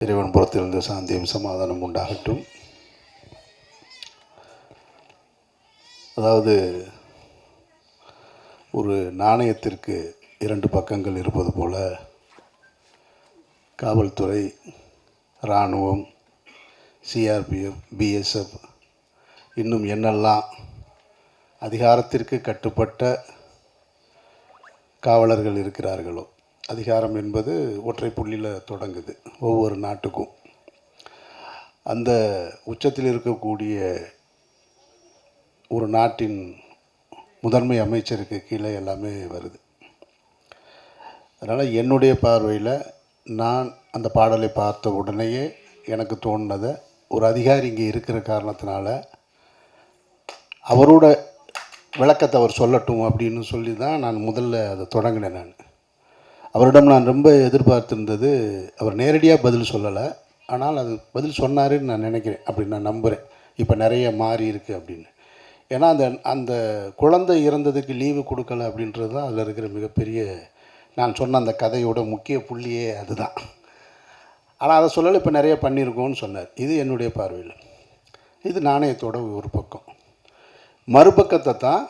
இறைவன் புறத்திலிருந்து சாந்தியும் சமாதானம் உண்டாகட்டும். அதாவது ஒரு நாணயத்திற்கு இரண்டு பக்கங்கள் இருப்பது போல காவல்துறை, இராணுவம், சிஆர்பிஎஃப், பிஎஸ்எஃப், இன்னும் என்னெல்லாம் அதிகாரத்திற்கு கட்டுப்பட்ட காவலர்கள் இருக்கிறார்களோ, அதிகாரம் என்பது ஒற்றை புள்ளியில் தொடங்குது ஒவ்வொரு நாட்டுக்கும். அந்த உச்சத்தில் இருக்கக்கூடிய ஒரு நாட்டின் முதன்மை அமைச்சருக்கு கீழே எல்லாமே வருது. அதனால் என்னுடைய பார்வையில் நான் அந்த பாடலை பார்த்த உடனேயே எனக்கு தோணுனதை, ஒரு அதிகாரி இங்கே இருக்கிற காரணத்தினால அவரோட விளக்கத்தை அவர் சொல்லட்டும் அப்படின்னு சொல்லி தான் நான் முதல்ல அதை தொடங்கினேன். அவரிடம் நான் ரொம்ப எதிர்பார்த்திருந்தது, அவர் நேரடியாக பதில் சொல்லலை, ஆனால் அது பதில் சொன்னாருன்னு நான் நினைக்கிறேன், அப்படின்னு நான் நம்புகிறேன். இப்போ நிறைய மாறி இருக்குது அப்படின்னு. ஏன்னா அந்த குழந்தை இறந்ததுக்கு லீவு கொடுக்கல அப்படின்றது தான் அதில் இருக்கிற மிகப்பெரிய, நான் சொன்ன அந்த கதையோட முக்கிய புள்ளியே அதுதான். ஆனால் அதை சொல்லலை, இப்போ நிறைய பண்ணியிருக்கோன்னு சொன்னார். இது என்னுடைய பார்வையில். இது நாணயத்தோட ஒரு பக்கம். மறுபக்கத்தை தான்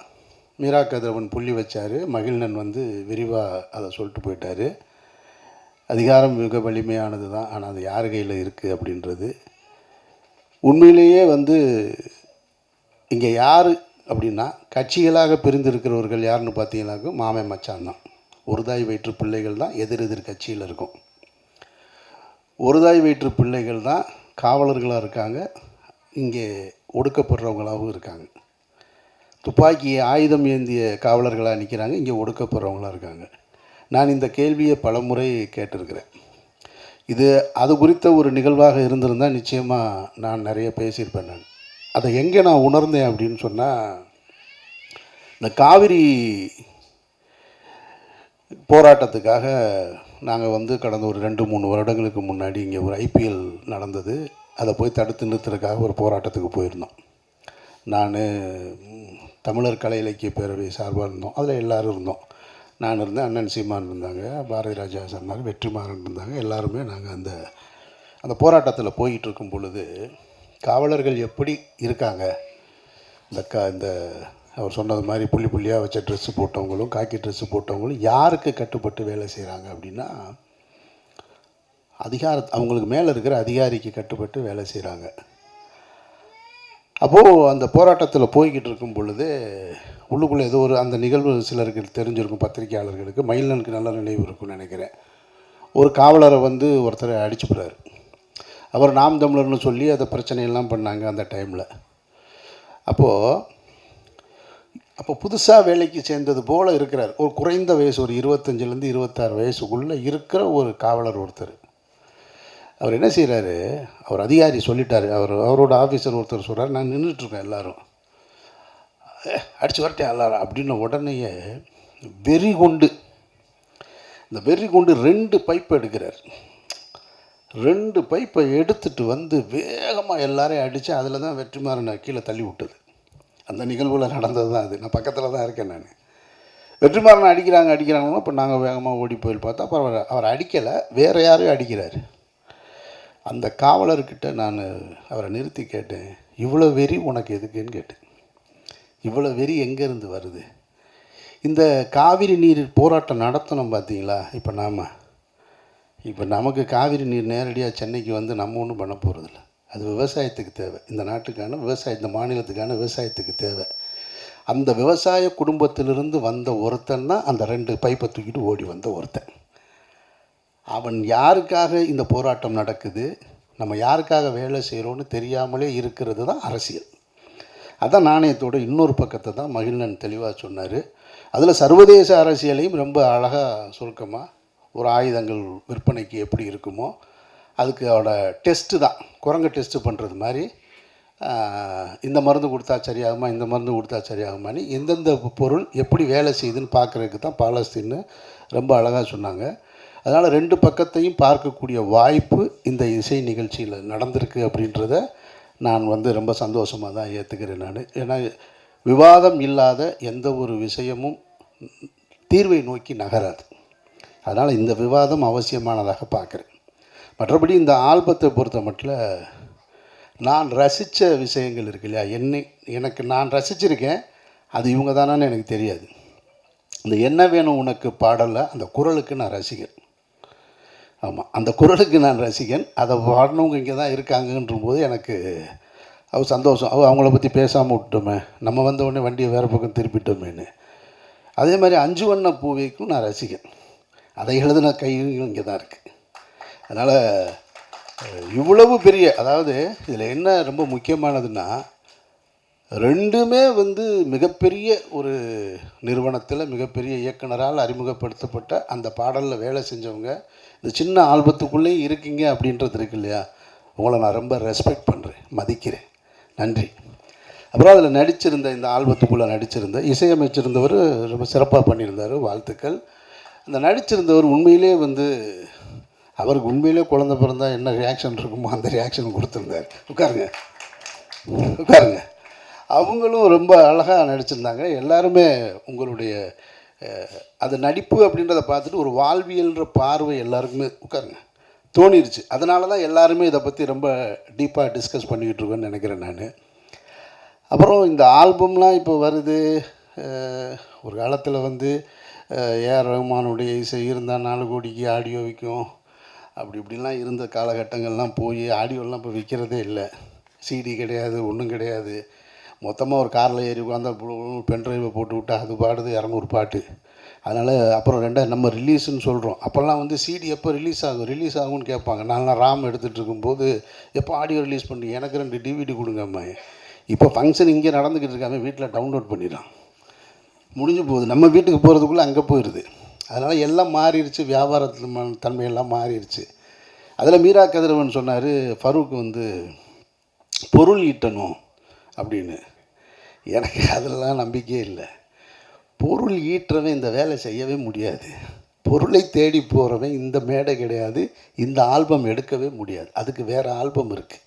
மீரா கதிரவன் புள்ளி வச்சார். மகிழ்நன் வந்து விரிவாக அதை சொல்லிட்டு போயிட்டார். அதிகாரம் மிக வலிமையானது தான், ஆனால் அது யார் கையில் இருக்குது அப்படின்றது. உண்மையிலேயே வந்து இங்கே யார் அப்படின்னா, கட்சிகளாக பிரிந்திருக்கிறவர்கள் யாருன்னு பார்த்தீங்கன்னாக்கும் மாமே மச்சான் தான். ஒரு தாய் வயிற்று பிள்ளைகள் தான் எதிர் கட்சியில் இருக்கும். ஒரு தாய் வயிற்று பிள்ளைகள் தான் காவலர்களாக இருக்காங்க, இங்கே ஒடுக்கப்படுறவங்களாகவும் இருக்காங்க. துப்பாக்கி ஆயுதம் ஏந்திய காவலர்களாக நிற்கிறாங்க, இங்கே ஒடுக்கப்படுறவங்களாக இருக்காங்க. நான் இந்த கேள்வியை பலமுறை கேட்டிருக்கிறேன். இது அது குறித்த ஒரு நிகழ்வாக இருந்திருந்தால் நிச்சயமாக நான் நிறைய பேசியிருப்பேன். நான் அதை எங்கே நான் உணர்ந்தேன் அப்படின்னு சொன்னால், இந்த காவிரி போராட்டத்துக்காக நாங்கள் வந்து கடந்த ஒரு 2-3 வருடங்களுக்கு முன்னாடி இங்கே ஒரு ஐபிஎல் நடந்தது. அதை போய் தடுத்து நிறுத்துறதுக்காக ஒரு போராட்டத்துக்கு போயிருந்தோம். நான் தமிழர் கலை இலக்கிய பேரவை சார்பாக இருந்தோம். அதில் எல்லோரும் இருந்தோம். நான் இருந்தேன், அண்ணன் சீமான் இருந்தாங்க, பாரதி ராஜா சொன்னாங்க, வெற்றிமாறன் இருந்தாங்க. எல்லாருமே நாங்கள் அந்த போராட்டத்தில் போய்கிட்டு இருக்கும் பொழுது, காவலர்கள் எப்படி இருக்காங்க, இந்த அவர் சொன்னது மாதிரி புள்ளி புள்ளியாக வச்ச ட்ரெஸ்ஸு போட்டவங்களும் காக்கி ட்ரெஸ்ஸு போட்டவங்களும் யாருக்கு கட்டுப்பட்டு வேலை செய்கிறாங்க அப்படின்னா, அவங்களுக்கு மேலே இருக்கிற அதிகாரிக்கு கட்டுப்பட்டு வேலை செய்கிறாங்க. அப்போது அந்த போராட்டத்தில் போய்கிட்டு இருக்கும் பொழுது உள்ளுக்குள்ளே ஏதோ ஒரு அந்த நிகழ்வு சிலருக்கு தெரிஞ்சிருக்கும், பத்திரிகையாளர்களுக்கு. மயிலனுக்கு நல்ல நினைவு இருக்கும்னு நினைக்கிறேன். ஒரு காவலரை வந்து ஒருத்தரை அடிச்சுப்படுறாரு. அவர் நாம் தமிழர்னு சொல்லி அதை பிரச்சனையெல்லாம் பண்ணாங்க அந்த டைமில். அப்போ புதுசாக வேலைக்கு சேர்ந்தது போல் இருக்கிறார். ஒரு குறைந்த வயசு, ஒரு 25லேருந்து 26 வயசுக்குள்ளே இருக்கிற ஒரு காவலர் ஒருத்தர். அவர் என்ன செய்கிறாரு, அவர் அதிகாரி சொல்லிட்டார், அவரோட ஆஃபீஸர் ஒருத்தர் சொல்கிறார், நான் நின்றுட்டுருக்கேன், எல்லோரும் அடித்து வரட்டேன் எல்லாரும் அப்படின்ன உடனேயே வெறி கொண்டு 2 பைப்பை எடுக்கிறார். 2 பைப்பை எடுத்துகிட்டு வந்து வேகமாக எல்லாரையும் அடித்து அதில் தான் வெற்றிமாறனை கீழே தள்ளி விட்டது. அந்த நிகழ்வில் நடந்தது தான் அது. நான் பக்கத்தில் தான் இருக்கேன். நான் வெற்றிமாறனை அடிக்கிறாங்கன்னா இப்போ நாங்கள் வேகமாக ஓடி போய் பார்த்தா பரவாயில்ல, அவர் அடிக்கலை, வேறு யாரையும் அடிக்கிறார். அந்த காவலர்கிட்ட நான் அவரை நிறுத்தி கேட்டேன், இவ்வளோ வெறி உனக்கு எதுக்குன்னு கேட்டேன். இவ்வளோ வெறி எங்கேருந்து வருது? இந்த காவிரி நீர் போராட்டம் நடத்தணும் பார்த்தீங்களா? இப்போ நமக்கு காவிரி நீர் நேரடியாக சென்னைக்கு வந்து நம்ம ஒன்றும் பண்ண போகிறதில்ல. அது விவசாயத்துக்கு தேவை, இந்த நாட்டுக்கான இந்த மாநிலத்துக்கான விவசாயத்துக்கு தேவை. அந்த விவசாய குடும்பத்திலிருந்து வந்த ஒருத்தன் தான் அந்த 2 பைப்பை தூக்கிட்டு ஓடி வந்த ஒருத்தன். அவன் யாருக்காக இந்த போராட்டம் நடக்குது, நம்ம யாருக்காக வேலை செய்கிறோன்னு தெரியாமலே இருக்கிறது தான் அரசியல். அதான் நாணயத்தோட இன்னொரு பக்கத்தை தான் மகிழ்நன் தெளிவாக சொன்னார். அதில் சர்வதேச அரசியலையும் ரொம்ப அழகாக சுருக்கமாக, ஒரு ஆயுதங்கள் விற்பனைக்கு எப்படி இருக்குமோ அதுக்கு அவட டெஸ்ட்டு தான், குரங்கு டெஸ்ட்டு பண்ணுறது மாதிரி, இந்த மருந்து கொடுத்தா சரியாகுமா, இந்த மருந்து கொடுத்தா சரியாகுமான்னு எந்தெந்த பொருள் எப்படி வேலை செய்யுதுன்னு பார்க்குறதுக்கு தான் பாலஸ்தீன்னு ரொம்ப அழகாக சொன்னாங்க. அதனால் 2 பக்கத்தையும் பார்க்கக்கூடிய வாய்ப்பு இந்த இசை நிகழ்ச்சியில் நடந்திருக்கு அப்படின்றத நான் வந்து ரொம்ப சந்தோஷமாக தான் ஏற்றுக்கிறேன் நான். ஏன்னா விவாதம் இல்லாத எந்த ஒரு விஷயமும் தீர்வை நோக்கி நகராது. அதனால் இந்த விவாதம் அவசியமானதாக பார்க்குறேன். மற்றபடி இந்த ஆல்பத்தை பொறுத்த மட்டும் நான் ரசித்த விஷயங்கள் இருக்கு இல்லையா, எனக்கு நான் ரசிச்சிருக்கேன், அது இவங்க தானான்னு எனக்கு தெரியாது. இந்த என்ன வேணும் உனக்கு பாடலை அந்த குரலுக்கு நான் ரசிகன். ஆமாம், அந்த குரலுக்கு நான் ரசிகன். அதை பாடினவங்க இங்கே தான் இருக்காங்கன்ற போது எனக்கு சந்தோஷம். அவங்கள பற்றி பேசாமல் விட்டோமே, நம்ம வந்த உடனே வண்டியை வேறு பக்கம் திருப்பிட்டோமேன்னு. அதே மாதிரி அஞ்சு வண்ண பூவைக்கும் நான் ரசிகன். அதை எழுதின கையும் இங்கே தான் இருக்குது. அதனால் இவ்வளவு பெரிய, அதாவது இதில் என்ன ரொம்ப முக்கியமானதுன்னா, ரெண்டுமே மிகப்பெரிய ஒரு நிறுவனத்தில் மிகப்பெரிய இயக்குனரால் அறிமுகப்படுத்தப்பட்ட அந்த பாடலில் வேலை செஞ்சவங்க இந்த சின்ன ஆல்பத்துக்குள்ளேயும் இருக்கீங்க அப்படின்றது இருக்கு இல்லையா, உங்களை நான் ரொம்ப ரெஸ்பெக்ட் பண்ணுறேன், மதிக்கிறேன். நன்றி. அப்புறம் அதில் நடிச்சிருந்த, இந்த ஆல்பத்துக்குள்ளே நடிச்சிருந்த இசையமைச்சிருந்தவர் ரொம்ப சிறப்பாக பண்ணியிருந்தார், வாழ்த்துக்கள். அந்த நடிச்சிருந்தவர் உண்மையிலே அவருக்கு உண்மையிலே குழந்தை பிறந்தா என்ன ரியாக்ஷன் இருக்குமோ அந்த ரியாக்ஷன் கொடுத்துருந்தார். உட்காருங்க உட்காருங்க. அவங்களும் ரொம்ப அழகாக நடிச்சிருந்தாங்க. எல்லாருமே உங்களுடைய அது நடிப்பு அப்படின்றத பார்த்துட்டு ஒரு வாழ்வியல்ன்ற பார்வை எல்லாருக்குமே உட்காருங்க தோணிருச்சு. அதனால தான் எல்லாருமே இதை பற்றி ரொம்ப டீப்பாக டிஸ்கஸ் பண்ணிக்கிட்டு இருக்கோன்னு நினைக்கிறேன் நான். அப்புறம் இந்த ஆல்பம்லாம் இப்போ வருது. ஒரு காலத்தில் ஏஆர் ரஹ்மானுடைய இசை இருந்தால் 4 கோடிக்கு ஆடியோ விற்கும், அப்படி இப்படிலாம் இருந்த காலகட்டங்கள்லாம் போய் ஆடியோலாம் இப்போ விற்கிறதே இல்லை. சிடி கிடையாது, ஒன்றும் கிடையாது. மொத்தமாக ஒரு காரில் ஏறி உட்காந்து பென்ட்ரைவை போட்டு விட்டா அது பாடுது 200 பாட்டு. அதனால் அப்புறம் நம்ம ரிலீஸுன்னு சொல்கிறோம். அப்போல்லாம் சிடி எப்போ ரிலீஸ் ஆகும்னு கேட்பாங்க. நான் ராம் எடுத்துகிட்டு இருக்கும்போது எப்போ ஆடியோ ரிலீஸ் பண்ணி எனக்கு 2 டிவிடி கொடுங்கம்மா. இப்போ ஃபங்க்ஷன் இங்கே நடந்துக்கிட்டு இருக்காங்க, வீட்டில் டவுன்லோட் பண்ணிடலாம், முடிஞ்சு போகுது. நம்ம வீட்டுக்கு போகிறதுக்குள்ளே அங்கே போயிடுது. அதனால் எல்லாம் மாறிடுச்சு, வியாபாரத்து தன்மையெல்லாம் மாறிடுச்சு. அதில் மீரா கதிரவன் சொன்னார், ஃபரூக் பொருள் ஈட்டணும் அப்படின்னு. எனக்கு அதெல்லாம் நம்பிக்கையே இல்லை. பொருள் ஈட்டுறவன் இந்த வேலை செய்யவே முடியாது. பொருளை தேடி போகிறவன் இந்த மேடை கிடையாது, இந்த ஆல்பம் எடுக்கவே முடியாது. அதுக்கு வேறு ஆல்பம் இருக்குது.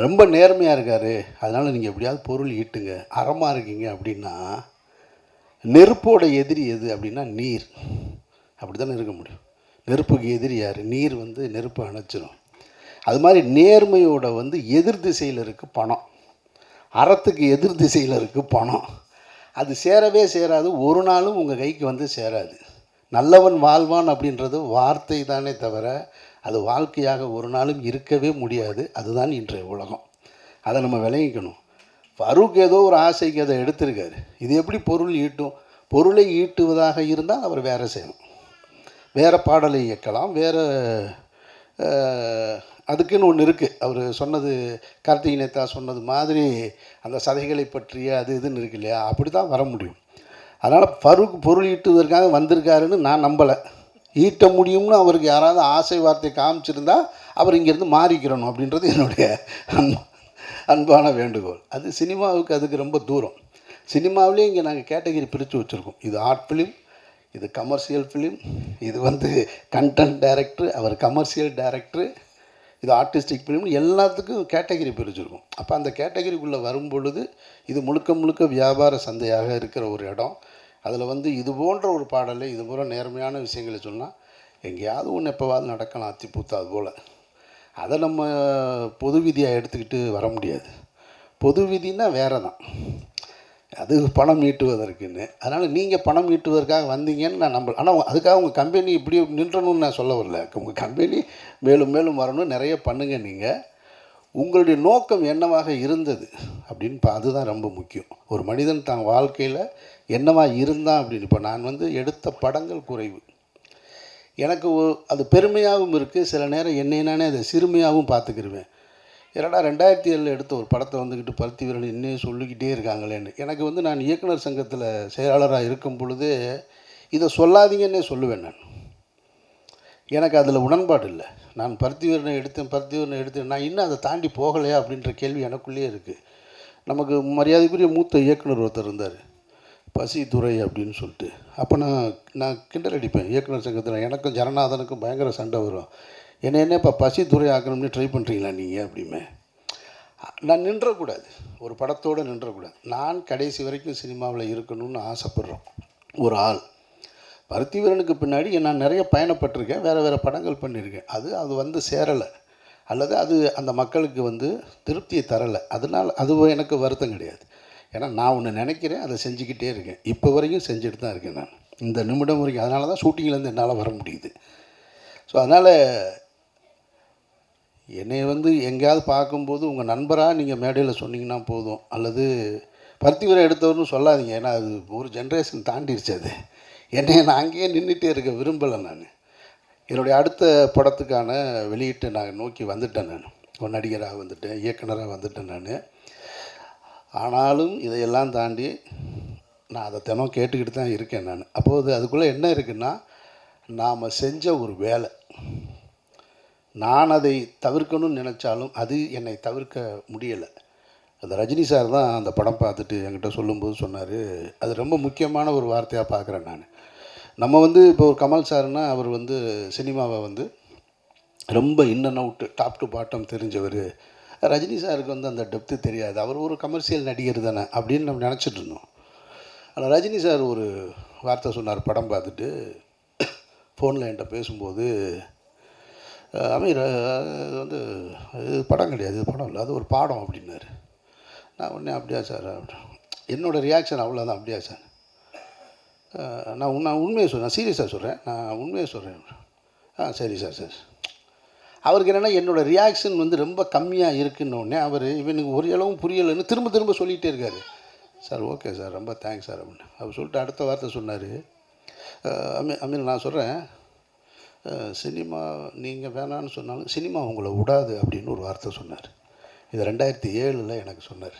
ரொம்ப நேர்மையாக இருக்கார். அதனால் நீங்கள் எப்படியாவது பொருள் ஈட்டுங்க. அறமாக இருக்கீங்க அப்படின்னா, நெருப்போட எதிரி எது அப்படின்னா நீர். அப்படி தானே இருக்க முடியும். நெருப்புக்கு எதிரி யார்? நீர் நெருப்பை அணைச்சிடும். அது மாதிரி நேர்மையோட எதிர் திசையில் இருக்குது பணம். அறத்துக்கு எதிர் திசையில் இருக்குது பணம். அது சேரவே சேராது, ஒரு நாளும் உங்கள் கைக்கு சேராது. நல்லவன் வாழ்வான் அப்படின்றது வார்த்தை தானே தவிர அது வாழ்க்கையாக ஒரு நாளும் இருக்கவே முடியாது. அதுதான் இன்றைய உலகம். அதை நம்ம விளங்கிக்கணும். ஃபரூக் ஏதோ ஒரு ஆசைக்கு அதை எடுத்திருக்காரு. இது எப்படி பொருள் ஈட்டும்? பொருளை ஈட்டுவதாக இருந்தால் அவர் வேறு செய்யணும், வேறு பாடலை இயக்கலாம், வேறு அதுக்குன்னு ஒன்று இருக்குது. அவர் சொன்னது, கார்த்திகை நேத்தா சொன்னது மாதிரி அந்த சதைகளை பற்றிய அது இதுன்னு இருக்கு இல்லையா, அப்படி தான் வர முடியும். அதனால் ஃபரூக் பொருள் ஈட்டுவதற்காக வந்திருக்காருன்னு நான் நம்பலை. ஈட்ட முடியும்னு அவருக்கு யாராவது ஆசை வார்த்தை காமிச்சிருந்தா அவர் இங்கேருந்து மாறிக்கிறணும் அப்படின்றது என்னுடைய அன்பான வேண்டுகோள். அது சினிமாவுக்கு அதுக்கு ரொம்ப தூரம். சினிமாவிலே இங்கே நாங்கள் கேட்டகரி பிரித்து வச்சுருக்கோம். இது ஆர்ட் ஃபிலிம், இது கமர்ஷியல் ஃபிலிம், இது கண்டென்ட் டைரக்டர், அவர் கமர்ஷியல் டைரக்டர், இது ஆர்டிஸ்டிக் ஃபிலிம், எல்லாத்துக்கும் கேட்டகரி பிரிச்சுருக்கும். அப்போ அந்த கேட்டகரிக்குள்ளே வரும் பொழுது இது முழுக்க முழுக்க வியாபார சந்தையாக இருக்கிற ஒரு இடம். அதில் இது போன்ற ஒரு பாடலை, இது போன்ற நேர்மையான விஷயங்களை சொன்னால் எங்கேயாவது ஒன்று எப்போவாது நடக்கலாம், அத்திப்பூத்தா அது போல். அதை நம்ம பொது விதியாக எடுத்துக்கிட்டு வர முடியாது. பொது விதின்னா வேறு தான், அது பணம் ஈட்டுவதற்குன்னு. அதனால் நீங்கள் பணம் ஈட்டுவதற்காக வந்தீங்கன்னு நான் நம்பல. ஆனால் அதுக்காக உங்கள் கம்பெனி இப்படி நின்றணும்னு நான் சொல்ல வரல. உங்கள் கம்பெனி மேலும் மேலும் வரணும், நிறைய பண்ணுங்கள். நீங்கள் உங்களுடைய நோக்கம் என்னவாக இருந்தது அப்படின்னு அதுதான் ரொம்ப முக்கியம். ஒரு மனிதன் தான் வாழ்க்கையில் என்னவாக இருந்தான் அப்படின்னு. இப்போ நான் எடுத்த படங்கள் குறைவு, எனக்கு அது பெருமையாகவும் இருக்குது. சில நேரம் என்னை நானே அதை சிறுமையாகவும் பார்த்துக்கிருவேன். ஏன்னா 2007 எடுத்த ஒரு படத்தை பருத்தி வீரன் இன்னும் சொல்லிக்கிட்டே இருக்காங்களேன்னு. எனக்கு நான் இயக்குனர் சங்கத்தில் செயலாளராக இருக்கும் பொழுது இதை சொல்லாதீங்கன்னே சொல்லுவேன். எனக்கு அதில் உடன்பாடு இல்லை. நான் பருத்தி வீரனை எடுத்தேன், நான் இன்னும் அதை தாண்டி போகலையா அப்படின்ற கேள்வி எனக்குள்ளேயே இருக்குது. நமக்கு மரியாதைக்குரிய மூத்த இயக்குனர் ஒருத்தர் இருந்தார், பசித்துறை அப்படின்னு சொல்லிட்டு. அப்போ நான் கிண்டல் அடிப்பேன் இயக்குனர் சங்கத்தில். எனக்கும் ஜனநாதனுக்கும் பயங்கர சண்டை வரும். என்ன இப்போ பசித்துறை ஆக்கணும்னு ட்ரை பண்ணுறீங்களா நீங்கள் அப்படிமே. நான் நின்றக்கூடாது, ஒரு படத்தோடு நின்றக்கூடாது. நான் கடைசி வரைக்கும் சினிமாவில் இருக்கணும்னு ஆசைப்பட்றோம் ஒரு ஆள். பருத்தி வீரனுக்கு பின்னாடி நான் நிறைய பயணப்பட்டிருக்கேன், வேறு வேறு படங்கள் பண்ணியிருக்கேன். அது வந்து சேரலை, அல்லது அது அந்த மக்களுக்கு வந்து திருப்தியை தரலை. அதனால் அது எனக்கு வருத்தம் கிடையாது. ஏன்னா நான் ஒன்று நினைக்கிறேன், அதை செஞ்சுக்கிட்டே இருக்கேன். இப்போ வரைக்கும் செஞ்சுட்டு தான் இருக்கேன் நான், இந்த நிமிடம் வரைக்கும். அதனால தான் ஷூட்டிங்லேருந்து என்னால் வர முடியுது. ஸோ அதனால் என்னை வந்து எங்கேயாவது பார்க்கும்போது உங்கள் நண்பராக நீங்கள் மேடையில் சொன்னீங்கன்னா போதும், அல்லது பருத்தி வீரன் எடுத்தவர்னு சொல்லாதீங்க. ஏன்னா அது ஒரு ஜென்ரேஷன் தாண்டிடுச்சு. அது என்னை நான் அங்கேயே நின்றுட்டே இருக்க விரும்பலை. நான் என்னுடைய அடுத்த படத்துக்கான வெளியீட்டை நான் நோக்கி வந்துட்டேன். நான் ஒரு நடிகராக வந்துட்டேன், இயக்குனராக வந்துட்டேன் நான். ஆனாலும் இதையெல்லாம் தாண்டி நான் அதை தினம் கேட்டுக்கிட்டு தான் இருக்கேன் நான். அப்போது அதுக்குள்ளே என்ன இருக்குன்னா, நாம் செஞ்ச ஒரு வேலை, நான் அதை தவிர்க்கணும்னு நினச்சாலும் அது என்னை தவிர்க்க முடியலை. அந்த ரஜினி சார் தான் அந்த படம் பார்த்துட்டு என்கிட்ட சொல்லும்போது சொன்னார், அது ரொம்ப முக்கியமான ஒரு வார்த்தையாக பார்க்குறேன் நான். நம்ம வந்து இப்போ ஒரு கமல் சார்னால் அவர் வந்து சினிமாவை வந்து ரொம்ப in and out, top to bottom தெரிஞ்சவர். ரஜினி சாருக்கு வந்து அந்த டெப்த்து தெரியாது, அவர் ஒரு கமர்ஷியல் நடிகர் தானே அப்படின்னு நம்ம நினச்சிட்டு இருந்தோம். ஆனால் ரஜினி சார் ஒரு வார்த்தை சொன்னார் படம் பார்த்துட்டு, ஃபோனில் என்கிட்ட பேசும்போது, அமீர் வந்து இது படம் கிடையாது, இது படம் இல்லை, அது ஒரு பாடம் அப்படின்னாரு. நான் உடனே அப்படியா சார், என்னோடய ரியாக்ஷன் அவ்வளோதான். அப்படியா சார், நான் உண்மையை சொல்கிறேன், சீரியஸாக சொல்கிறேன், நான் உண்மையை சொல்கிறேன். சரி சார் சார். அவருக்கு என்னென்னா என்னோடய ரியாக்ஷன் வந்து ரொம்ப கம்மியாக இருக்குன்னொடனே அவர் இவனுக்கு ஒரு அளவும் புரியலைன்னு திரும்ப திரும்ப சொல்லிகிட்டே இருக்கார். சார் ஓகே சார், ரொம்ப தேங்க்ஸ் சார் அப்படின்னு அவர் சொல்லிட்டு அடுத்த வார்த்தை சொன்னார், அமீர் நான் சொல்கிறேன், சினிமா நீங்கள் வேணான்னு சொன்னாலும் சினிமா உங்களை விடாது அப்படின்னு ஒரு வார்த்தை சொன்னார். இது 2007 எனக்கு சொன்னார்.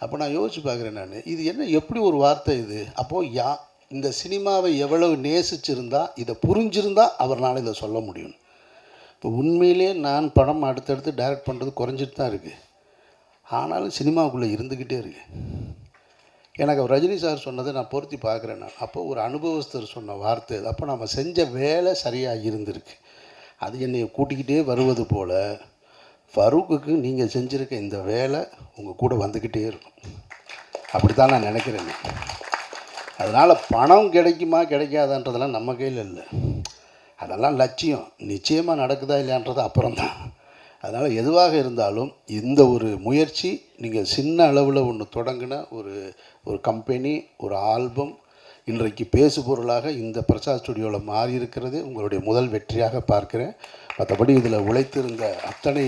அப்போ நான் யோசித்து பார்க்குறேன் நான், இது என்ன எப்படி ஒரு வார்த்தை இது? அப்போது இந்த சினிமாவை எவ்வளவு நேசிச்சிருந்தா, இதை புரிஞ்சிருந்தா அவர்னால இதை சொல்ல முடியும். இப்போ உண்மையிலே நான் படம் அடுத்தடுத்து டைரக்ட் பண்ணுறது குறைஞ்சிட்டு தான் இருக்குது, ஆனாலும் சினிமாவுக்குள்ளே இருந்துக்கிட்டே இருக்கு. எனக்கு ரஜினி சார் சொன்னதை நான் பொருத்தி பார்க்குறேன் நான். அப்போ ஒரு அனுபவஸ்தர் சொன்ன வார்த்தை, அப்போ நம்ம செஞ்ச வேலை சரியாக இருந்திருக்கு. அது என்னை கூட்டிக்கிட்டே வருவது போல் ஃபரூக்குக்கு நீங்கள் செஞ்சுருக்க இந்த வேலை உங்கள் கூட வந்துக்கிட்டே இருக்கும். அப்படி தான் நான் நினைக்கிறேன். அதனால் பணம் கிடைக்குமா கிடைக்காதான்றதெல்லாம் நம்ம கையில் இல்லை, அதெல்லாம் லட்சியம். நிச்சயமாக நடக்குதா இல்லையான்றது அப்புறம்தான். அதனால் எதுவாக இருந்தாலும் இந்த ஒரு முயற்சி, நீங்கள் சின்ன அளவில் ஒன்று தொடங்கின ஒரு கம்பெனி, ஒரு ஆல்பம் இன்றைக்கு பேசு பொருளாக இந்த பிரசாத் ஸ்டுடியோவில் மாறி இருக்கிறது உங்களுடைய முதல் வெற்றியாக பார்க்குறேன். மற்றபடி இதில் உழைத்திருந்த அத்தனை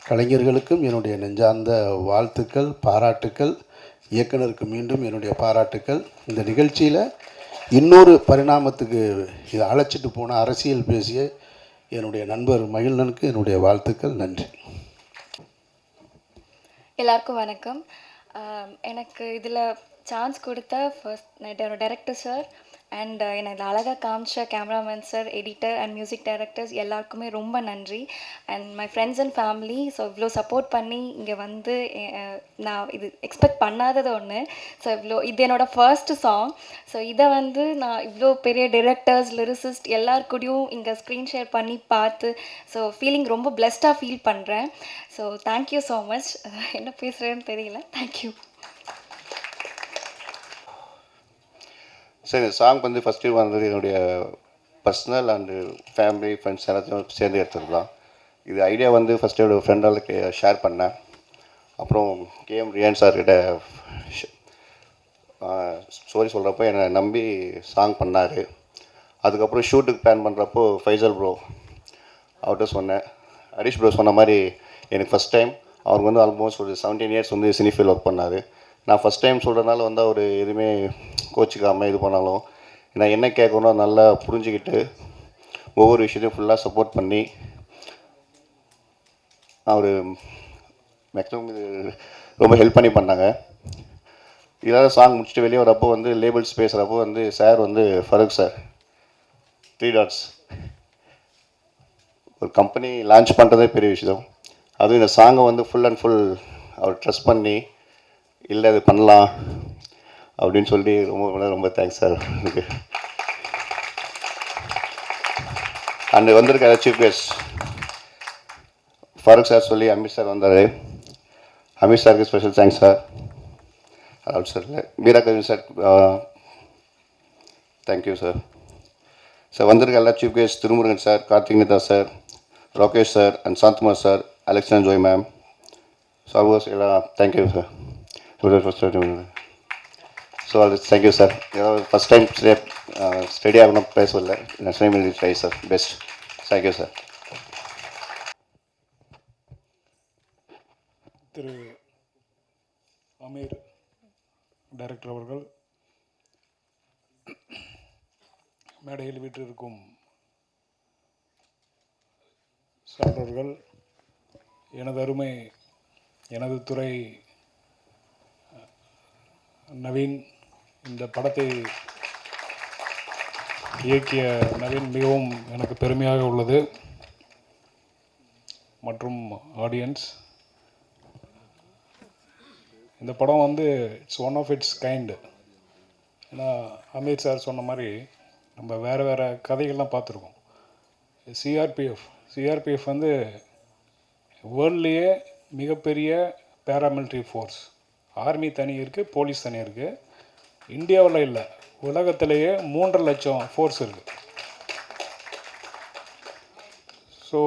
கலைஞர்களுக்கும் என்னுடைய நெஞ்சார்ந்த வாழ்த்துக்கள், பாராட்டுக்கள். இயக்குனருக்கு மீண்டும் என்னுடைய பாராட்டுக்கள். இந்த நிகழ்ச்சியில் இன்னொரு பரிணாமத்துக்கு இதை அழைச்சிட்டு போன அரசியல் பேசிய என்னுடைய நண்பர் மகிழ்நனுக்கு என்னுடைய வாழ்த்துக்கள். நன்றி. எல்லாருக்கும் வணக்கம். எனக்கு இதில் சான்ஸ் கொடுத்த ஃபர்ஸ்ட் டைரக்டர் சார் அண்ட் என்னை இதில் அழகாக காமிச்ச cameraman sir, editor and music directors எல்லாருக்குமே ரொம்ப நன்றி. And my friends and family. So இவ்வளோ சப்போர்ட் பண்ணி இங்கே வந்து நான் இது எக்ஸ்பெக்ட் பண்ணாதது ஒன்று. ஸோ இது என்னோடய ஃபர்ஸ்ட்டு சாங். ஸோ இதை வந்து நான் இவ்வளோ பெரிய டிரெக்டர்ஸ், லிரிசிஸ்ட் எல்லாருக்கூடையும் இங்கே ஸ்க்ரீன் ஷேர் பண்ணி பார்த்து ஸோ ஃபீலிங் ரொம்ப பிளெஸ்டாக ஃபீல் பண்ணுறேன். So thank you so much. என்ன பேசுகிறேன்னு தெரியல. தேங்க்யூ. சரி, இந்த சாங் வந்து ஃபஸ்ட்டு வந்தது என்னுடைய பர்சனல் அண்டு ஃபேமிலி ஃப்ரெண்ட்ஸ் எல்லாத்தையும் சேர்ந்து எடுத்துருக்கலாம். இது ஐடியா வந்து ஃபஸ்ட்டு என்னோடய ஃப்ரெண்டாளுக்கு ஷேர் பண்ணேன். அப்புறம் கேஎம் ரியான் சார்கிட்ட ஸ்டோரி சொல்கிறப்போ என்னை நம்பி சாங் பண்ணார். அதுக்கப்புறம் ஷூட்டுக்கு பிளான் பண்ணுறப்போ ஃபைசல் ப்ரோ அவர்கிட்ட சொன்னேன். ஹரிஷ் ப்ரோ சொன்ன மாதிரி எனக்கு ஃபஸ்ட் டைம், அவருக்கு வந்து ஆல்மோஸ்ட் ஒரு 17 இயர்ஸ் வந்து சினிஃபீல் ஒர்க் பண்ணார். நான் ஃபஸ்ட் டைம் சொல்கிறதுனால வந்து அவர் எதுவுமே கோச்சிக்காமல் இது பண்ணாலும் நான் என்ன கேட்கணும் நல்லா புரிஞ்சுக்கிட்டு ஒவ்வொரு விஷயத்தையும் ஃபுல்லாக சப்போர்ட் பண்ணி அவர் மேக்ஸிமம் இது ரொம்ப ஹெல்ப் பண்ணாங்க. இதெல்லாம் சாங் முடிச்சுட்டு வெளியே வரப்போ வந்து லேபிள்ஸ் பேசுகிறப்போ வந்து சார் வந்து ஃபரூக் சார் 3 டாட்ஸ் ஒரு கம்பெனி லான்ச் பண்ணுறதே பெரிய விஷயம். அதுவும் இந்த சாங்கை வந்து ஃபுல் அண்ட் ஃபுல் அவர் ட்ரஸ்ட் பண்ணி இல்லை அது பண்ணலாம் அப்படின்னு சொல்லி ரொம்ப ரொம்ப தேங்க்ஸ் சார். எனக்கு அண்டு வந்திருக்க சீஃப் கெஸ்ட் ஃபரூக் சார் சொல்லி அமித் சார் வந்தார். அமித் சாருக்கு ஸ்பெஷல் தேங்க்ஸ் சார். அவுட் சார் இல்லை Meera Kavin sir thank you sir. Sir வந்திருக்க எல்லா chief guest Thirumurugan sir, Karthik Netha sir, Rakesh sir and Santhakumar sir, Alexander Joy ma'am, சார்வர்ஸ் எல்லாம் தேங்க்யூ சார். ஸோ அது thank you sir. First time study ஆகணும் பேசவில்லை. Next time will try sir. Best. Thank you sir. திரு அமீர் டைரக்டர் அவர்கள், மேடையில் வீற்றிருக்கும் சான்றோர்கள், எனது அருமை, எனது துறை நவீன், இந்த படத்தை இயக்கிய நவீன் மிகவும் எனக்கு பெருமையாக உள்ளது. மற்றும் ஆடியன்ஸ், இந்த படம் வந்து it's one of its kind. ஏன்னா அமீர் சார் சொன்ன மாதிரி நம்ம வேறு வேறு கதைகள்லாம் பார்த்துருக்கோம். சிஆர்பிஎஃப் வந்து வேர்ல்ட்லேயே மிகப்பெரிய பேராமிலிட்ரி ஃபோர்ஸ். ஆர்மி தனி இருக்குது, போலீஸ் தனி இருக்குது. இந்தியாவில் இல்லை, உலகத்திலேயே 3.5 லட்சம் ஃபோர்ஸ் இருக்குது. ஸோ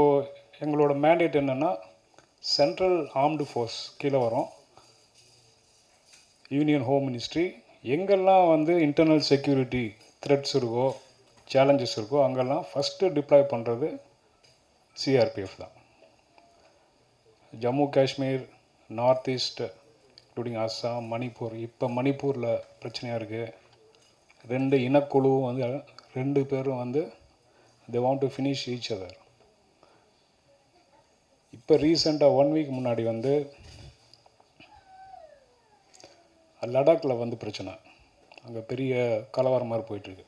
எங்களோட மேண்டேட் என்னென்னா, சென்ட்ரல் ஆர்ம்டு ஃபோர்ஸ் கீழே வரும், யூனியன் ஹோம் மினிஸ்ட்ரி. எங்கெல்லாம் வந்து இன்டர்னல் செக்யூரிட்டி த்ரெட்ஸ் இருக்கோ, சேலஞ்சஸ் இருக்கோ, அங்கெல்லாம் ஃபஸ்ட்டு டிப்ளாய் பண்ணுறது சிஆர்பிஎஃப் தான். Jammu Kashmir, north east, including Assam, Manipur. இப்போ மணிப்பூரில் பிரச்சனையாக இருக்குது. 2 இனக்குழுவும் வந்து 2 பேரும் வந்து they want to finish each other. இப்போ ரீசெண்டாக 1 வீக் முன்னாடி வந்து லடாக்கில் வந்து பிரச்சனை, அங்கே பெரிய கலவரம் மாதிரி போயிட்டுருக்கு.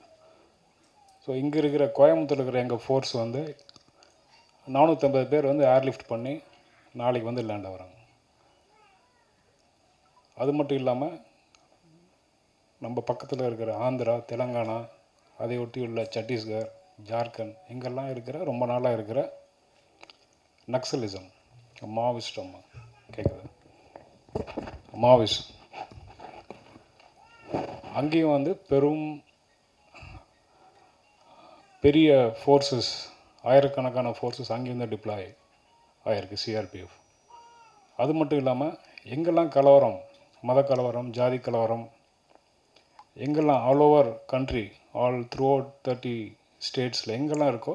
ஸோ இங்கே இருக்கிற கோயம்புத்தூர் இருக்கிற எங்கள் ஃபோர்ஸ் வந்து 450 பேர் வந்து ஏர்லிஃப்ட் பண்ணி நாளைக்கு வந்து லேண்ட் ஆகிறாங்க. அது மட்டும் இல்லாமல் நம்ம பக்கத்தில் இருக்கிற ஆந்திரா, தெலுங்கானா, அதை ஒட்டி உள்ள சத்தீஸ்கர், ஜார்க்கண்ட், இங்கெல்லாம் இருக்கிற ரொம்ப நாளாக இருக்கிற நக்சலிசம், மாவோயிஸ்டம் கேட்குது, மாவோயிஸ்ட், அங்கேயும் வந்து பெரிய ஃபோர்ஸஸ், ஆயிரக்கணக்கான ஃபோர்ஸஸ் அங்கேயும் தான் டிப்ளாய் ஆகிருக்கு சிஆர்பிஎஃப். அது மட்டும் இல்லாமல் எங்கெல்லாம் கலவரம், மத கலவரம், ஜாதி கலவரம், எங்கெல்லாம் all over country, all throughout 30 ஸ்டேட்ஸில் எங்கெல்லாம் இருக்கோ,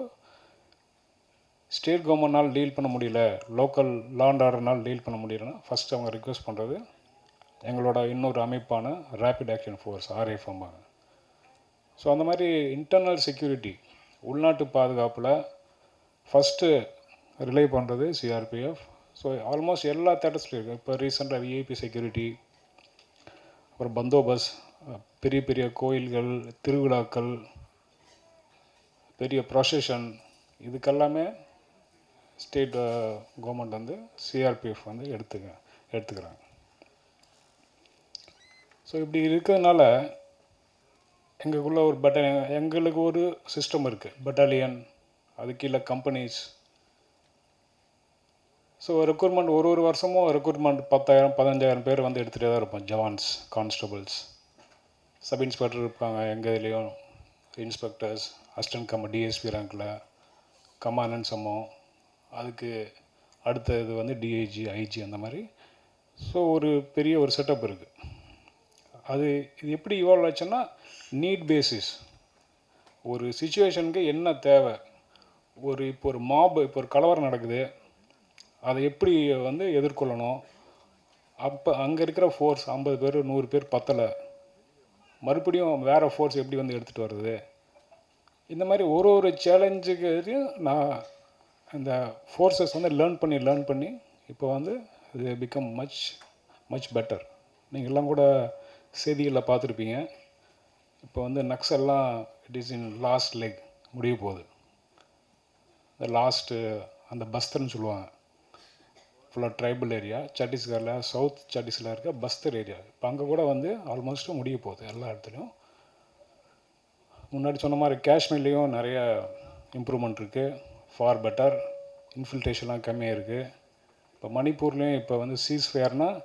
ஸ்டேட் கவர்மெண்ட்னால் டீல் பண்ண முடியல, லோக்கல் லா அண்ட் ஆர்டர்னால் டீல் பண்ண முடியலன்னா ஃபஸ்ட்டு அவங்க ரிக்வெஸ்ட் பண்ணுறது எங்களோட இன்னொரு அமைப்பான ரேபிட் ஆக்ஷன் ஃபோர்ஸ், ஆர்எஃப் அம்பாங்க. ஸோ அந்த மாதிரி இன்டர்னல் செக்யூரிட்டி, உள்நாட்டு பாதுகாப்பில் ஃபஸ்ட்டு ரிலை பண்ணுறது சிஆர்பிஎஃப். ஸோ ஆல்மோஸ்ட் எல்லா தேட்டர்ஸ்லையும் இருக்குது. இப்போ ரீசெண்டாக விஐபி செக்யூரிட்டி, அப்புறம் பந்தோபஸ்த், பெரிய பெரிய கோயில்கள், திருவிழாக்கள், பெரிய ப்ரொசஷன், இதுக்கெல்லாமே ஸ்டேட் கவர்மெண்ட் வந்து சிஆர்பிஎஃப் வந்து எடுத்துக்கிறாங்க. ஸோ இப்படி இருக்கிறதுனால எங்களுக்குள்ள ஒரு எங்களுக்கு ஒரு சிஸ்டம் இருக்குது, பட்டாலியன், அது கீழே கம்பெனிஸ். ஸோ ரெக்ரூட்மெண்ட் ஒரு வருஷமும் ரெக்ரூட்மெண்ட் 10,000 15,000 பேர் வந்து எடுத்துகிட்டே தான் இருப்போம். ஜவான்ஸ், கான்ஸ்டபிள்ஸ், சப் இன்ஸ்பெக்டர் இருப்பாங்க, எங்கள் இதுலேயும் இன்ஸ்பெக்டர்ஸ், அசிஸ்டன்ட் டிஎஸ்பி ரேங்கில், கமாண்டன்ட் சம்மம், அதுக்கு அடுத்த இது வந்து டிஐஜி, ஐஜி, அந்த மாதிரி. ஸோ ஒரு பெரிய ஒரு செட்டப் இருக்குது. இது எப்படி இவால்வ் ஆச்சுன்னா, நீட் பேசிஸ், ஒரு சுச்சுவேஷனுக்கு என்ன தேவை, இப்போ ஒரு கலவரம் நடக்குது, அதை எப்படி வந்து எதிர்கொள்ளணும். அப்போ அங்கே இருக்கிற ஃபோர்ஸ் 50 பேர் 100 பேர் பத்தலை, மறுபடியும் வேறு ஃபோர்ஸ் எப்படி வந்து எடுத்துகிட்டு வருது. இந்த மாதிரி ஒரு சேலஞ்சுக்கு நான் இந்த ஃபோர்ஸஸ் வந்து லேர்ன் பண்ணி இப்போ வந்து இது பிகம் மச் பெட்டர். நீங்கள்லாம் கூட செய்திகளில் பார்த்துருப்பீங்க. இப்போ வந்து நக்சல்லாம் it is in last leg, முடிய போகுது. இந்த லாஸ்ட்டு அந்த பஸ்தர்னு சொல்லுவாங்க, ஃபுல்லாக ட்ரைபல் ஏரியா, சத்தீஸ்கரில் சவுத் சத்தீஸ்கரில் இருக்க பஸ்தர் ஏரியா. இப்போ அங்கே கூட வந்து ஆல்மோஸ்ட்டு முடிய போகுது எல்லா இடத்துலையும். முன்னாடி சொன்ன மாதிரி காஷ்மீர்லேயும் நிறைய இம்ப்ரூவ்மெண்ட் இருக்குது, ஃபார் பெட்டர். இன்ஃபில்ட்ரேஷன்லாம் கம்மியாக இருக்குது. இப்போ மணிப்பூர்லேயும் இப்போ வந்து சீஸ்ஃபயர்னால்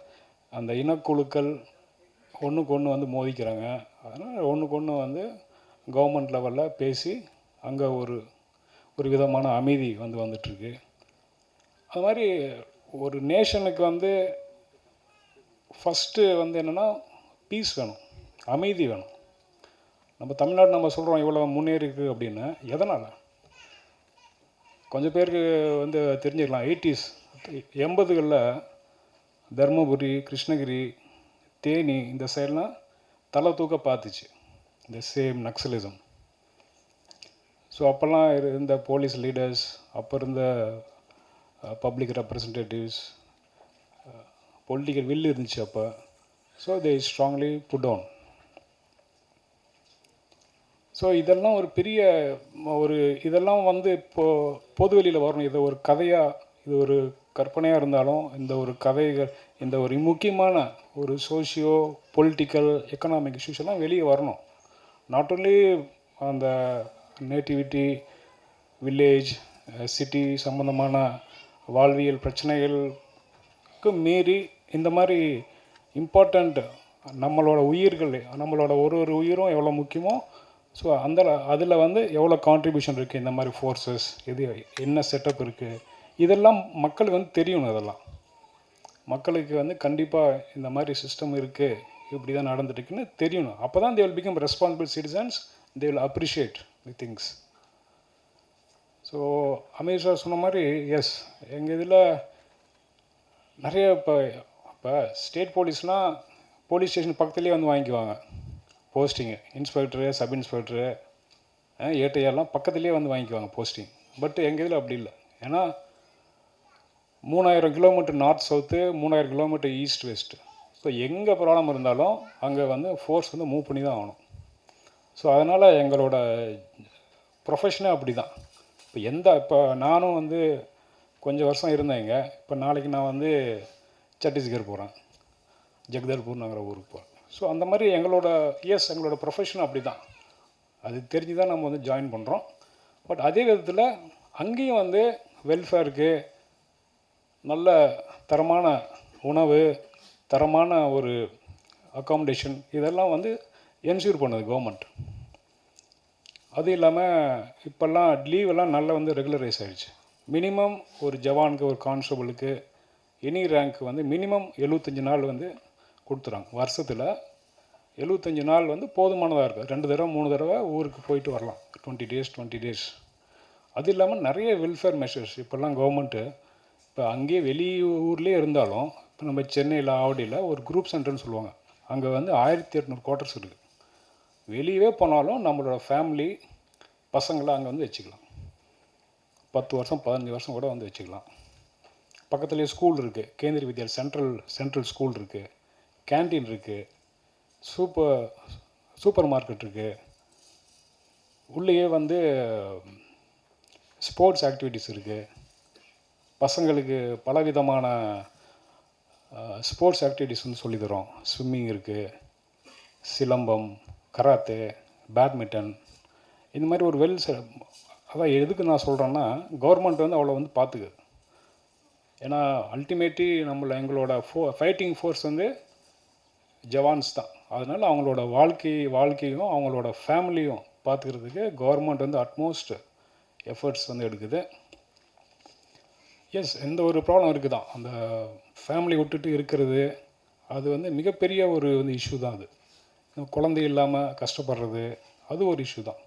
அந்த இனக்குழுக்கள் ஒன்றுக்கு ஒன்று வந்து மோதிக்கிறாங்க. அதனால் ஒன்றுக்கு ஒன்று வந்து கவர்மெண்ட் லெவலில் பேசி அங்கே ஒரு ஒரு விதமான அமைதி வந்துட்டுருக்கு. அது மாதிரி ஒரு நேஷனுக்கு ஃபஸ்ட்டு என்னென்னா பீஸ் வேணும், அமைதி வேணும். நம்ம தமிழ்நாடு நம்ம சொல்கிறோம் இவ்வளோ முன்னேறிருக்கு அப்படின்னு. எதனால்? கொஞ்சம் பேருக்கு தெரிஞ்சுக்கலாம். 80s 80களில் தருமபுரி, கிருஷ்ணகிரி, தேனி இந்த சைட்லாம் தலை தூக்க பார்த்துச்சு இந்த சேம் நக்சலிசம். ஸோ அப்போல்லாம் இருந்த போலீஸ் லீடர்ஸ், அப்போ இருந்த பப்ளிக் ரெப்ரசன்டேட்டிவ்ஸ், பொலிட்டிக்கல் வில் இருந்துச்சு அப்போ. So they strongly put down. So இதெல்லாம் ஒரு பெரிய இதெல்லாம் இப்போது பொது வெளியில் வரணும். இது ஒரு கதையாக, இது ஒரு கற்பனையாக இருந்தாலும் இந்த ஒரு கதைகள், இந்த ஒரு முக்கியமான ஒரு சோஷியோ பொலிட்டிக்கல் எக்கனாமிக் இஷ்யூஸ் எல்லாம் வெளியே வரணும். நாட் ஓன்லி அந்த நேட்டிவிட்டி, வில்லேஜ், சிட்டி சம்மந்தமான வாழ்வியல் பிரச்சனைகளுக்கு மீறி இந்த மாதிரி இம்பார்ட்டண்ட் நம்மளோட உயிர்கள், நம்மளோட ஒரு உயிரும் எவ்வளோ முக்கியமோ, ஸோ அதில் எவ்வளோ கான்ட்ரிபியூஷன் இருக்குது, இந்த மாதிரி ஃபோர்ஸஸ் இது என்ன செட்டப் இருக்குது, இதெல்லாம் மக்களுக்கு தெரியணும். இதெல்லாம் மக்களுக்கு கண்டிப்பாக இந்த மாதிரி சிஸ்டம் இருக்குது, இப்படி தான் நடந்துட்டுருக்குன்னு தெரியணும். அப்போ தான் they will become responsible citizens, they will appreciate the things. So Ameer sir சொன்ன மாதிரி எஸ், எங்கள் இதில் நிறைய இப்போ ஸ்டேட் போலீஸ்லாம் போலீஸ் ஸ்டேஷன் பக்கத்துலேயே வாங்கிக்குவாங்க போஸ்டிங்கு. இன்ஸ்பெக்டரு, சப் இன்ஸ்பெக்டரு, ஏட்டையெல்லாம் பக்கத்துலேயே வாங்கிக்குவாங்க போஸ்டிங். பட் எங்கள் இதில் அப்படி இல்லை. ஏன்னா 3000 kilometre north south, 3000 kilometre east west. So எங்கே ப்ராப்ளம் இருந்தாலும் அங்கே ஃபோர்ஸ் மூவ் பண்ணி தான் ஆகணும். ஸோ அதனால் எங்களோட ப்ரொஃபஷனே அப்படி தான். இப்போ நானும் கொஞ்சம் வருஷம் இருந்தேங்க. இப்போ நாளைக்கு நான் சத்தீஸ்கர் போகிறேன், ஜெகதல்பூர்ங்கிற ஊருக்கு போகிறேன். ஸோ அந்த மாதிரி எங்களோட ப்ரொஃபஷன் அப்படி தான். அது தெரிஞ்சு தான் நம்ம ஜாயின் பண்ணுறோம். பட் அதே விதத்தில் அங்கேயும் வெல்ஃபேருக்கு நல்ல தரமான உணவு, தரமான ஒரு அக்காமடேஷன் இதெல்லாம் என்ஷூர் பண்ணுது கவர்மெண்ட். அது இல்லாமல் இப்போல்லாம் லீவெல்லாம் நல்லா ரெகுலரைஸ் ஆகிடுச்சு. மினிமம் ஒரு ஜவானுக்கு, ஒரு கான்ஸ்டபுளுக்கு, எனி ரேங்க் மினிமம் 75 நாள் கொடுத்துறாங்க. வருஷத்தில் 75 நாள் போதுமானதாக இருக்குது. 2 தடவை 3 தடவை ஊருக்கு போயிட்டு வரலாம், 20 days. அது இல்லாமல் நிறைய வெல்ஃபேர் மெஷர்ஸ் இப்போல்லாம் கவர்மெண்ட்டு, இப்போ அங்கேயே வெளியூர்லேயே இருந்தாலும், இப்போ நம்ம சென்னையில், ஆவடியில் ஒரு குரூப் சென்டர்னு சொல்லுவாங்க. அங்கே 1800 குவார்ட்டர்ஸ் இருக்குது. வெளியவே போனாலும் நம்மளோட ஃபேமிலி பசங்களை அங்கே வச்சுக்கலாம். 10 வருஷம் 15 வருஷம் கூட வச்சுக்கலாம். பக்கத்துலேயே ஸ்கூல் இருக்குது, கேந்திரிய வித்யாலயா சென்ட்ரல் ஸ்கூல் இருக்குது, கேன்டீன் இருக்குது, சூப்பர் மார்க்கெட் இருக்குது. உள்ளேயே ஸ்போர்ட்ஸ் ஆக்டிவிட்டீஸ் இருக்குது. பசங்களுக்கு பலவிதமான ஸ்போர்ட்ஸ் ஆக்டிவிட்டீஸ் சொல்லித்தரோம். ஸ்விம்மிங் இருக்குது, சிலம்பம், கராத்தே, பேட்மிண்டன், இந்த மாதிரி ஒரு அதான் எதுக்கு நான் சொல்கிறேன்னா, கவர்மெண்ட் அவ்வளோ பார்த்துக்குது. ஏன்னா அல்டிமேட்லி எங்களோட ஃபைட்டிங் ஃபோர்ஸ் ஜவான்ஸ் தான். அதனால் அவங்களோட வாழ்க்கையும் அவங்களோட ஃபேமிலியும் பார்த்துக்கிறதுக்கு கவர்மெண்ட் அட்மோஸ்ட் எஃபர்ட்ஸ் எடுக்குது. எஸ், எந்த ஒரு ப்ராப்ளம் இருக்குது தான், அந்த ஃபேமிலி விட்டுட்டு இருக்கிறது அது மிகப்பெரிய ஒரு இஷ்யூ தான். அது குழந்தை இல்லாமல் கஷ்டப்படுறது அது ஒரு இஷ்யூ தான்.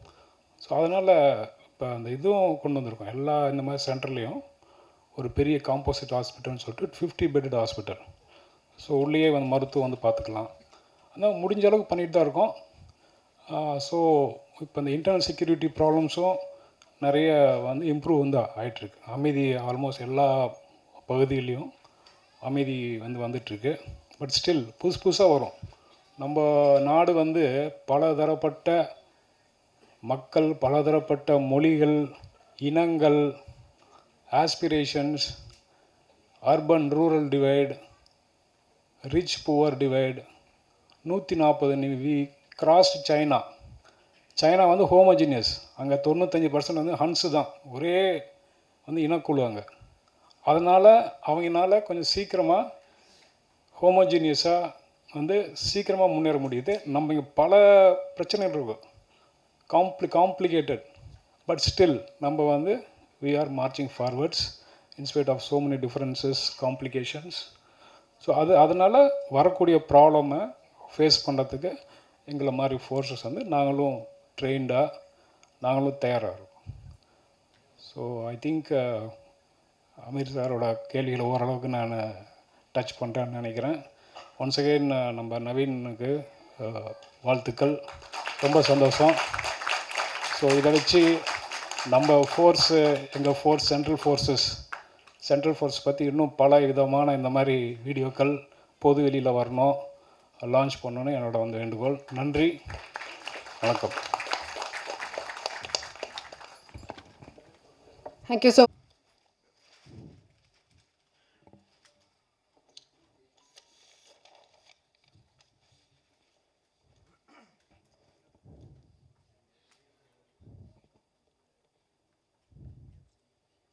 ஸோ அதனால் இப்போ அந்த இதுவும் கொண்டு வந்திருக்கோம். எல்லா இந்த மாதிரி சென்டர்லேயும் ஒரு பெரிய காம்போசிட் ஹாஸ்பிட்டல்னு சொல்லிட்டு 50 பெட்டட் ஹாஸ்பிட்டல். ஸோ உள்ளேயே மருத்துவம் பார்த்துக்கலாம். ஆனால் முடிஞ்ச அளவுக்கு பண்ணிட்டு தான் இருக்கோம். ஸோ இப்போ இந்த இன்டர்னல் செக்யூரிட்டி ப்ராப்ளம்ஸும் நிறைய இம்ப்ரூவ் ஆகிட்டுருக்கு. அமைதி ஆல்மோஸ்ட் எல்லா பகுதியிலையும் அமைதி வந்துட்டுருக்கு. பட் ஸ்டில் புதுசாக வரும். நம்ம நாடு பலதரப்பட்ட மக்கள், பலதரப்பட்ட மொழிகள், இனங்கள், aspirations, urban rural divide, rich poor divide, 140 we cross China. Homogeneous. அங்கே 95% ஹன்ஸு தான், ஒரே இனக்குழு அங்கே. அதனால் அவங்களால கொஞ்சம் சீக்கிரமாக ஹோமோஜினியஸாக சீக்கிரமாக முன்னேற முடியுது. நம்ம இங்கே பல பிரச்சனைகள் இருக்கும். காம்ப்ளிகேட்டட், பட் ஸ்டில் நம்ம வந்து we are marching forwards in spite of so many differences, complications. So அதனால் வரக்கூடிய ப்ராப்ளமை ஃபேஸ் பண்ணுறதுக்கு எங்களை மாதிரி ஃபோர்ஸஸ் வந்து நாங்களும் ட்ரெயின்டாக நாங்களும் தயாராக இருக்கோம். ஸோ ஐ திங்க் அமீர் சாரோட கேள்விகளை ஓரளவுக்கு நான் டச் பண்ணுறேன்னு நினைக்கிறேன். ஒன்ஸ் அகெயின் நம்ம நவீனுக்கு வாழ்த்துக்கள், ரொம்ப சந்தோஷம். ஸோ இதை வச்சு நம்ம ஃபோர்ஸு, எங்கள் ஃபோர்ஸ் சென்ட்ரல் ஃபோர்ஸ் பற்றி இன்னும் பல விதமான இந்த மாதிரி வீடியோக்கள் பொது வெளியில் வரணும், லான்ச் பண்ணணுன்னு என்னோட வந்து வேண்டுகோள். நன்றி, வணக்கம். Thank you so